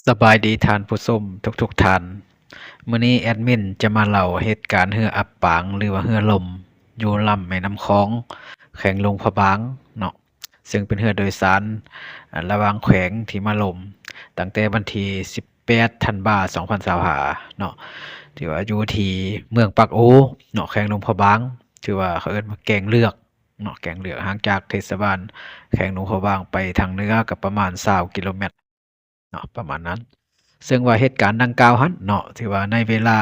สบายดีท่านผู้ชมทุกท่านมื้อนี้แอดมินจะมาเล่าเหตุการณ์เรืออับปางหรือว่าเรือล่มอยู่ลำแม่น้ำคองแขวงหลวงพระบางเนาะซึ่งเป็นเรือโดยสารระหว่างแขวงที่มาล่มตั้งแต่วันที่18ธันวาคม2025เนาะที่ว่าอยู่ที่เมืองปากโอเนาะแขวงหลวงพระบางชื่อว่าเขาเอิ้นว่าแกงเลือกเนาะแกงเลือกห่างจากเทศบาลแขวงหลวงพระบางไปทางเหนือก็ประมาณ20กิโลเมตรเนาะประมาณนั้น ซึ่งว่าเหตุการณ์ดังกล่าวหั้นเนาะที่ว่าในเวลา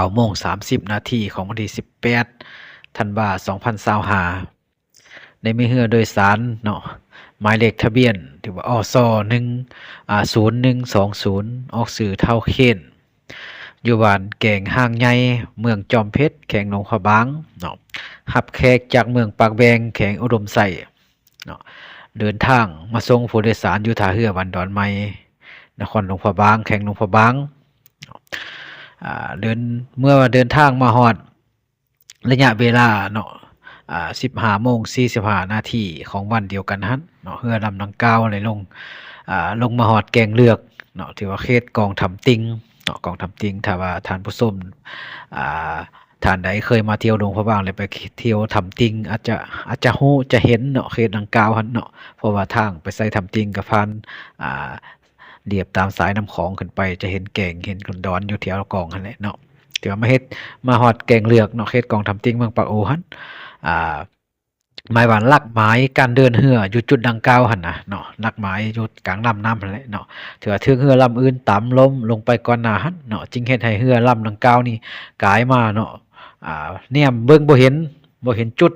9:30 นาทีของวันที่18ธันวาคม2025ได้มีเรือโดยสารเนาะหมายเลขทะเบียนที่ว่าอส0120ออกสื่อเท่าเคนอยู่บ้านแก่งห้างใหญ่เมืองจอมเพชรแขวงหนองขวางบางเนาะรับแขกจากเมืองปากแบงแขวงอุดมไส้เนาะเดินทางมาส่งผู้โดยสารอยู่ท่าเรือบ้านดอนไม้นครหลวงพระบางแขวงหลวงพระบางเมื่อเดินทางมาฮอดระยะเวลาเนาะ15:45 นาทีของวันเดียวกันหั้นเนาะเรือลำดังกล่าวได้ลงมาฮอดแก่งเลือกเนาะที่ว่าเขตกองทำติงเนาะกองทำติงถ้าว่าท่านผู้ชมอ่าท่านใดเคยมาเที่ยวหลวงพระบางเลยไปเที่ยวทำติงอาจจะฮู้จะเห็นเนาะเขตดังกล่าวหั้นเนาะเพราะว่าทางไปใส่ทำติงก็ผ่านอ่า เรียบตามสายน้ำของขึ้นไปจะเห็นแก่งเห็นคนดอนอยู่แถวกองหั่นแหละเนาะที่ว่ามาเฮ็ดมาฮอดแก่งเลือกเนาะเขตกองทำติงเมืองปากโอหั่นอ่าหมายว่าลักหมายการเดินเรืออยู่จุดดังกล่าวหั่นน่ะเนาะลักหมายอยู่กลางลำน้ำหั่นแหละเนาะถือว่าถึงเรือลำอื่นต่ำล้มลงไปก่อนหน้าหั่นเนาะจึงเฮ็ดให้เรือลำดังกล่าวนี่กลายมาเนาะแนมเบิ่งบ่เห็นจุด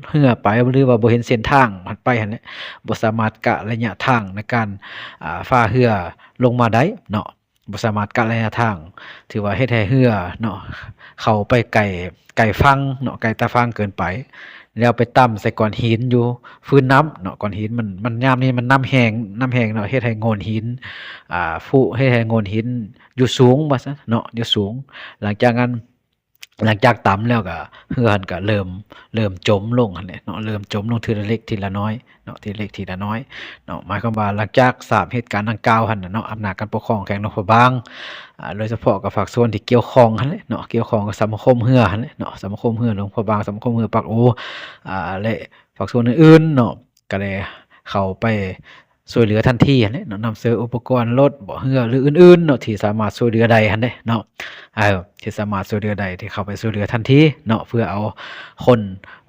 เรือไปหรือว่าบ่เห็นเส้นทางมันไปหั่นแหละบ่สามารถกะระยะทางในการฝ่าเรือลงมาได้เนาะบ่สามารถกะระยะทางถือว่าเฮ็ดให้เรือเนาะเข้าไปไกลฝั่งเนาะไกลตาฝั่งเกินไปแล้วไปต่ำใส่ก้อนหินอยู่พื้นน้ำเนาะก้อนหินมันยามนี้มันน้ำแห้งเนาะเฮ็ดให้โงนหินฟุเฮ็ดให้โงนหินอยู่สูงว่าซะเนาะอยู่สูงหลังจากนั้นหลังจากต่ำแล้วก็เรือหั้นก็เริ่มจมลงหั่นแหละเนาะเริ่มจมลงทีละเล็กทีละน้อยเนาะทีละเล็กทีละน้อยเนาะหมายความว่าหลังจากทราบเหตุการณ์ดังกล่าวหั้นน่ะเนาะอำนาจการปกครองแขวงนครบางโดยเฉพาะกับภาคส่วนที่เกี่ยวข้องหั่นแหละเนาะเกี่ยวข้องกับสมาคมเรือหั่นแหละเนาะสมาคมเรือหลวงพระบางสมาคมเรือปากโอและภาคส่วนอื่นๆเนาะก็ได้เข้าไปช่วยเหลือทันทีหั่นแหละเนาะนำเสนออุปกรณ์รถบ่เรือหรืออื่นๆเนาะที่สามารถช่วยเหลือได้หั่นเด้เนาะ ที่สามารถช่วยเหลือได้ที่เข้าไปช่วยเหลือทันทีเนาะเพื่อเอาคน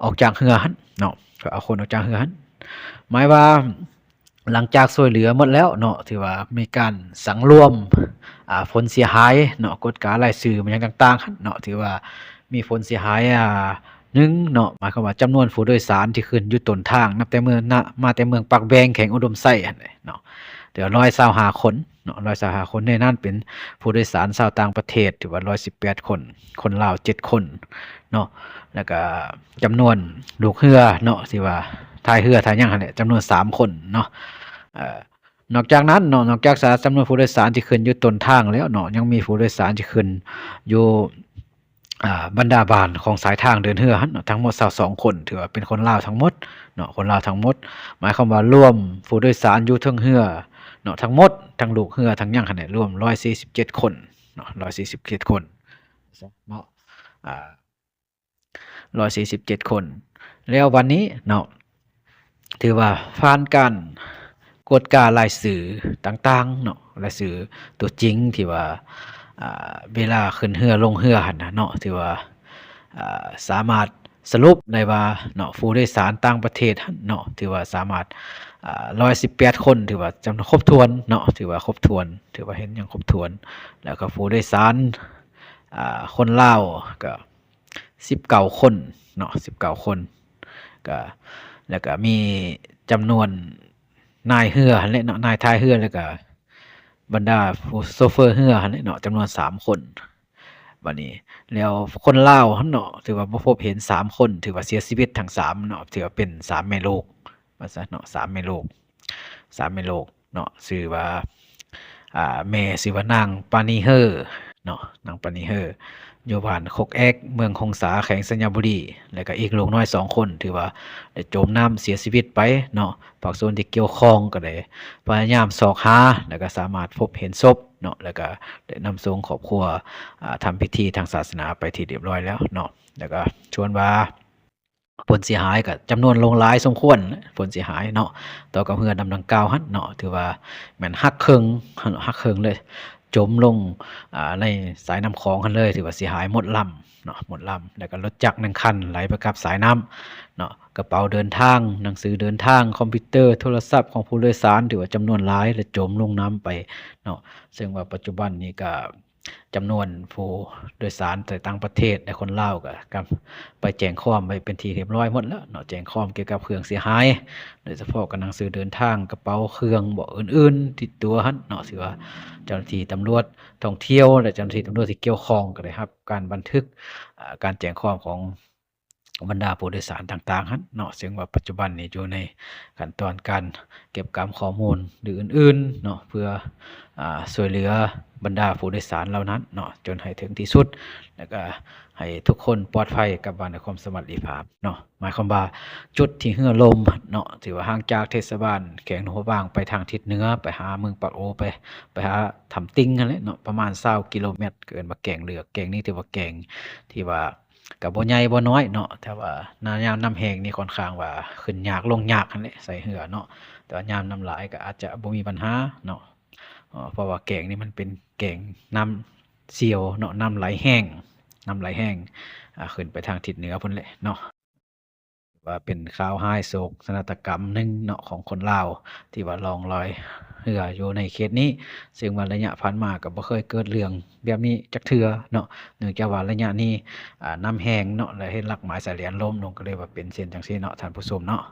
ออกจากเรือหั่นเนาะเพื่อเอาคนออกจากเรือหั่นหมายว่าหลังจากช่วยเหลือหมดแล้วเนาะที่ว่ามีการสังรวมผลเสียหายเนาะกฎการรายชื่อมันหยังต่างๆหั่นเนาะที่ว่ามีผลเสียหายหนึ่งเนาะหมายความว่าจำนวนผู้โดยสารที่ขึ้นอยู่ต้นทางนับแต่เมืองมาแต่เมืองปากแบงแขวงอุดมไส้หั่นแหละเนาะเดี๋ยว125คนเนาะ125คนในนั้นเป็น ผู้โดยสารชาวต่างประเทศถือว่า118คน คนลาว7คนเนาะแล้วก็จำนวนลูกเรือเนาะที่ว่าท้ายเรือท้ายหยังหั่นแหละจำนวน3คนเนาะเอ่อนอกจากนั้นเนาะนอกจากจำนวนผู้โดยสารที่ขึ้นอยู่ต้นทางแล้วเนาะยังมีผู้โดยสารที่ขึ้นอยู่บรรดาบานของสายทางเดินเรือหั่นเนาะทั้งหมด22คนถือว่าเป็นคนลาวทั้งหมดเนาะคนลาวทั้งหมดหมายความว่ารวมผู้โดยสารอยู่เทิงเรือเนาะทั้งหมดทั้งลูกเรือทั้งหยังหั่นแหละรวม147คนเนาะ147คนเนาะอ่า147คนแล้ววันนี้เนาะถือว่าผ่านการกวดการายชื่อต่างๆเนาะรายชื่อตัวจริงที่ว่าเวลาขึ้นเรือลงเรือหั่นน่ะเนาะที่ว่าสามารถสรุปได้ว่าเนาะผู้โดยสารต่างประเทศหั่นเนาะที่ว่าสามารถ118คนถือว่าจำนวนครบถ้วนเนาะถือว่าครบถ้วนถือว่าเห็นอย่างครบถ้วนแล้วก็ผู้โดยสารคนลาวก็19คนเนาะ19คนก็แล้วก็มีจำนวนนายเรือหั่นแหละเนาะนายท้ายเรือแล้วก็บรรดาผู้โชเฟอร์เรือหั่นแหละเนาะจำนวน3คนบัดนี้แล้วคนลาวหั่นเนาะถือว่าบ่พบเห็น3คนถือว่าเสียชีวิตทั้ง3เนาะถือว่าเป็น3แม่ลูกว่าซะเนาะ3แม่ลูก3แม่ลูกเนาะชื่อว่าแม่ชื่อว่านางปานีเฮอ เนาะนางปณิเฮออยู่บ้านโคกแอกเมืองคงสาแขวงสัญญบุรีแล้วก็อีกลูกน้อย2คนถือว่าได้จมน้ำเสียชีวิตไปเนาะภาคส่วนที่เกี่ยวข้องก็ได้พยายามสอกหาแล้วก็สามารถพบเห็นศพเนาะแล้วก็ได้นำส่งครอบครัวทำพิธีทางศาสนาไปที่เรียบร้อยแล้วเนาะแล้วก็ชวนว่าผลเสียหายก็จำนวนลงหลายสมควรผลเสียหายเนาะต่อกับเรือนำดังกล่าวหั้นเนาะถือว่าแม่นหักครึ่งหักครึ่งเลย จมลงในสายน้ำคลองหั้นเลยถือว่าเสียหายหมดลำเนาะหมดลำแล้วก็รถจักร1คันไหลไปกับสายน้ำเนาะกระเป๋าเดินทางหนังสือเดินทางคอมพิวเตอร์โทรศัพท์ของผู้โดยสารถือว่าจำนวนหลายและจมลงน้ำไปเนาะซึ่งว่าปัจจุบันนี้ก็จำนวนผู้โดยสารจากต่างประเทศและคนลาวก็ไปแจ้งความไว้เป็นที่เรียบร้อยหมดแล้วเนาะแจ้งความเกี่ยวกับเครื่องเสียหายโดยเฉพาะกับหนังสือเดินทางกระเป๋าเครื่องบ่อื่นๆติดตัวหั้นเนาะถือว่าเจ้าหน้าที่ตำรวจท่องเที่ยวและเจ้าหน้าที่ตำรวจที่เกี่ยวข้องก็ได้รับการบันทึกการแจ้งความของบรรดาผู้โดยสารต่างๆหั้นเนาะซึ่งว่าปัจจุบันนี้อยู่ในขั้นตอนการเก็บกำข้อมูลหรืออื่นๆเนาะเพื่อช่วยเหลือบรรดาผู้โดยสารเหล่านั้นเนาะจนให้ถึงที่สุดแล้วก็ให้ทุกคนปลอดภัยกลับบ้านด้วยความสวัสดิภาพเนาะหมายความว่าจุดที่เรือล่มเนาะถือว่าห่างจากเทศบาลแขวงหนองหัวบางไปทางทิศเหนือไปหาเมืองปากโอไปหาถ้ำติงนั่นแหละเนาะประมาณ20กิโลเมตรเกินว่าแก่งเหลือกแก่งนี้ถือว่าแก่งที่ว่าก็บ่ใหญ่บ่น้อยเนาะแต่ว่าหน้ายามน้ำแห้งนี่ค่อนข้างว่าขึ้นยากลงยากนั่นแหละใส่เรือเนาะแต่ว่ายามน้ำหลายก็อาจจะบ่มีปัญหาเนาะเพราะว่าแก่งนี่มันเป็นแก่งน้ำเชี่ยวเนาะน้ำไหลแห้งขึ้นไปทางทิศเหนือพุ่นแหละเนาะว่าเป็นข่าวร้ายโศกนาฏกรรมหนึ่งเนาะของคนลาวที่ว่าล่องลอยเรืออยู่ในเขตนี้ซึ่งว่าระยะผ่านมาก็บ่เคยเกิดเรื่องแบบนี้จักเทื่อเนาะเนื่องจากว่าระยะนี้น้ำแห้งเนาะและเห็นลักหมายสายเหรียญล่มลงก็เลยว่าเป็นเช่นจังซี่เนาะท่านผู้ชมเนาะ